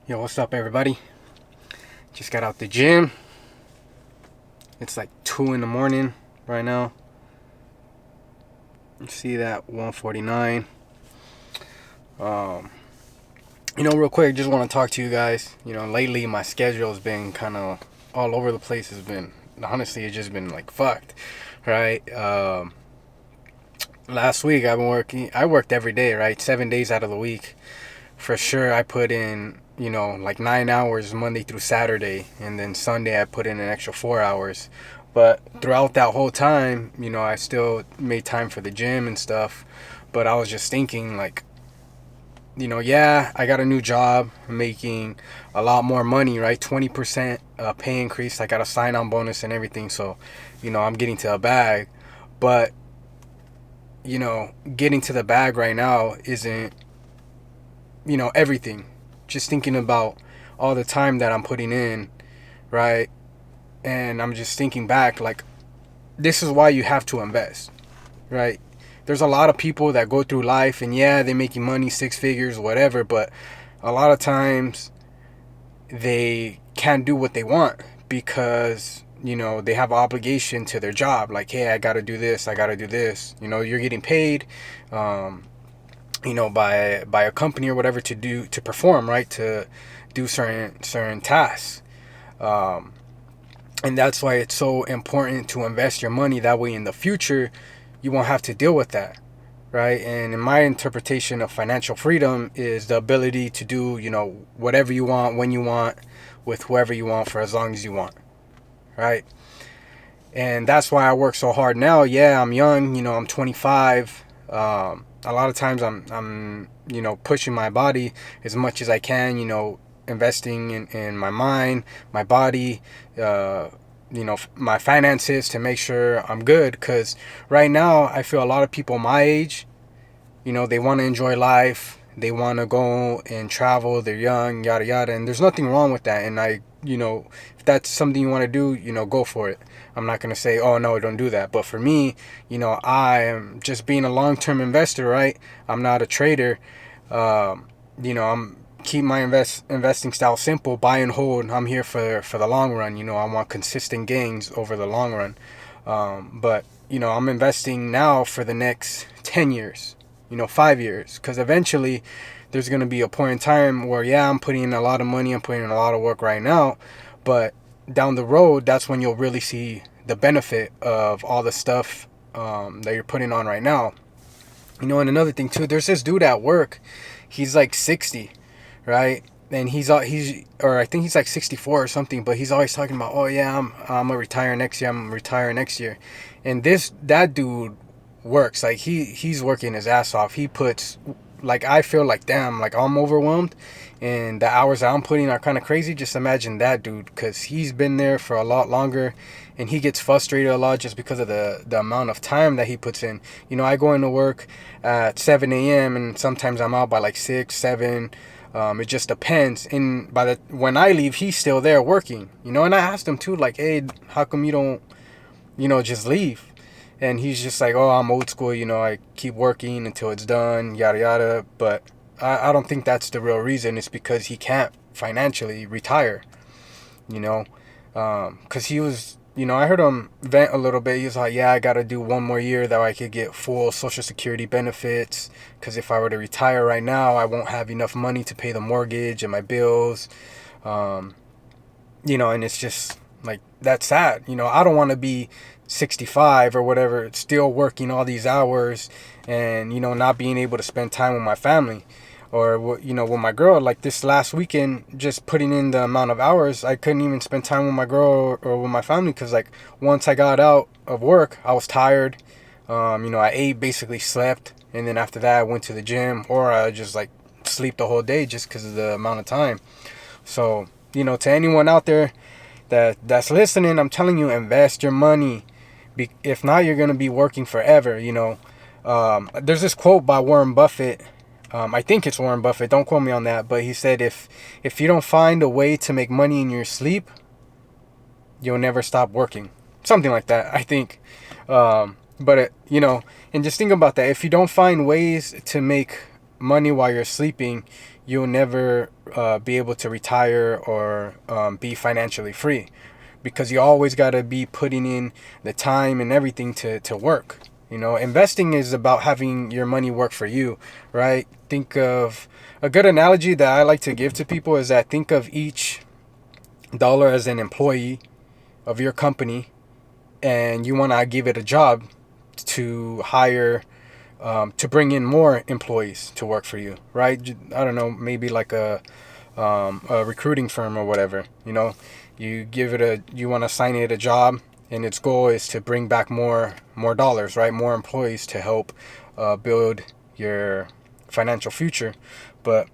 Yo, what's up, everybody? Just got out the gym. It's like 2 in the morning right now. You see that 1:49. Um, real quick, just want to talk to you guys. Lately my schedule has been kind of all over the place. It's just been like fucked, right? Last week I've been working. I worked every day, right? 7 days out of the week. For sure, I put in, like 9 hours Monday through Saturday, and then Sunday I put in an extra 4 hours. But throughout that whole time, I still made time for the gym and stuff. But I was just thinking, like, yeah, I got a new job, making a lot more money, right? 20% pay increase. I got a sign on bonus and everything. So, I'm getting to a bag. But, getting to the bag right now isn't everything. Just thinking about all the time that I'm putting in, right? And I'm just thinking back, like, this is why you have to invest, right? There's a lot of people that go through life and yeah, they're making money, six figures, whatever, but a lot of times they can't do what they want because, they have an obligation to their job. Like, hey, I got to do this, I got to do this. You're getting paid, by a company or whatever to perform, right? To do certain tasks. And that's why it's so important to invest your money. That way in the future, you won't have to deal with that, right? And in my interpretation of financial freedom is the ability to do, whatever you want, when you want, with whoever you want, for as long as you want, right? And that's why I work so hard now. Yeah, I'm young, I'm 25. A lot of times I'm pushing my body as much as I can, investing in my mind, my body, my finances, to make sure I'm good. Because right now I feel a lot of people my age, they want to enjoy life, they want to go and travel, they're young, yada yada, and there's nothing wrong with that. And if that's something you want to do, go for it. I'm not going to say, oh no, don't do that. But for me, I am just being a long-term investor, right? I'm not a trader. I'm keep my investing style simple, buy and hold. I'm here for the long run. I want consistent gains over the long run. But I'm investing now for the next 10 years, 5 years, because eventually there's going to be a point in time where, yeah, I'm putting in a lot of money, I'm putting in a lot of work right now, but down the road, that's when you'll really see the benefit of all the stuff that you're putting on right now. And another thing too, there's this dude at work, he's like 60, right? And or I think he's like 64 or something, but he's always talking about, oh yeah, I'm gonna retire next year, I'm gonna retire next year. And that dude works, like he's working his ass off. He puts, like, I feel like, damn, like I'm overwhelmed and the hours that I'm putting are kind of crazy. Just imagine that dude, because he's been there for a lot longer and he gets frustrated a lot just because of the amount of time that he puts in. I go into work at 7 a.m. and sometimes I'm out by like 6, 7. It just depends. And when I leave, he's still there working. And I asked him too, like, hey, how come you don't, just leave? And he's just like, oh, I'm old school, I keep working until it's done, yada yada. But I don't think that's the real reason. It's because he can't financially retire, because he was, I heard him vent a little bit. He was like, yeah, I got to do one more year that I could get full Social Security benefits, because if I were to retire right now, I won't have enough money to pay the mortgage and my bills. And it's just like, that's sad. I don't want to be 65 or whatever, still working all these hours and, not being able to spend time with my family or, with my girl. Like this last weekend, just putting in the amount of hours, I couldn't even spend time with my girl or with my family, because like once I got out of work, I was tired. I ate, basically slept. And then after that, I went to the gym, or I just like sleep the whole day just because of the amount of time. So, to anyone out there that's listening, I'm telling you, invest your money. If not, you're going to be working forever. There's this quote by Warren Buffett. I think it's Warren Buffett, don't quote me on that, but he said, if you don't find a way to make money in your sleep, you'll never stop working. Something like that, I think. But and just think about that. If you don't find ways to make money while you're sleeping, you'll never be able to retire or be financially free, because you always got to be putting in the time and everything to work. You know, investing is about having your money work for you, right? Think of a good analogy that I like to give to people is that think of each dollar as an employee of your company, and you want to give it a job to hire, to bring in more employees to work for you, right? I don't know, maybe like a recruiting firm or whatever. You know, you want to assign it a job, and its goal is to bring back more dollars, right? More employees to help build your financial future. But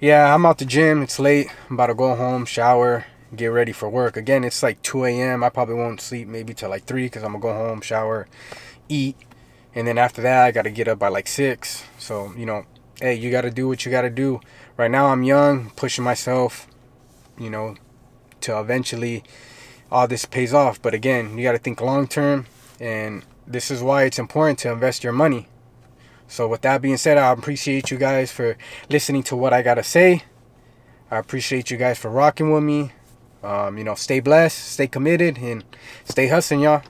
yeah, I'm out the gym. It's late. I'm about to go home, shower, get ready for work. Again, it's like 2 a.m. I probably won't sleep maybe till like 3, because I'm going to go home, shower, eat. And then after that, I got to get up by like 6. So, you know, hey, you got to do what you got to do. Right now, I'm young, pushing myself, you know, to eventually all this pays off. But again, you got to think long term. And this is why it's important to invest your money. So with that being said, I appreciate you guys for listening to what I got to say. I appreciate you guys for rocking with me. You know, stay blessed, stay committed, and stay hustling, y'all.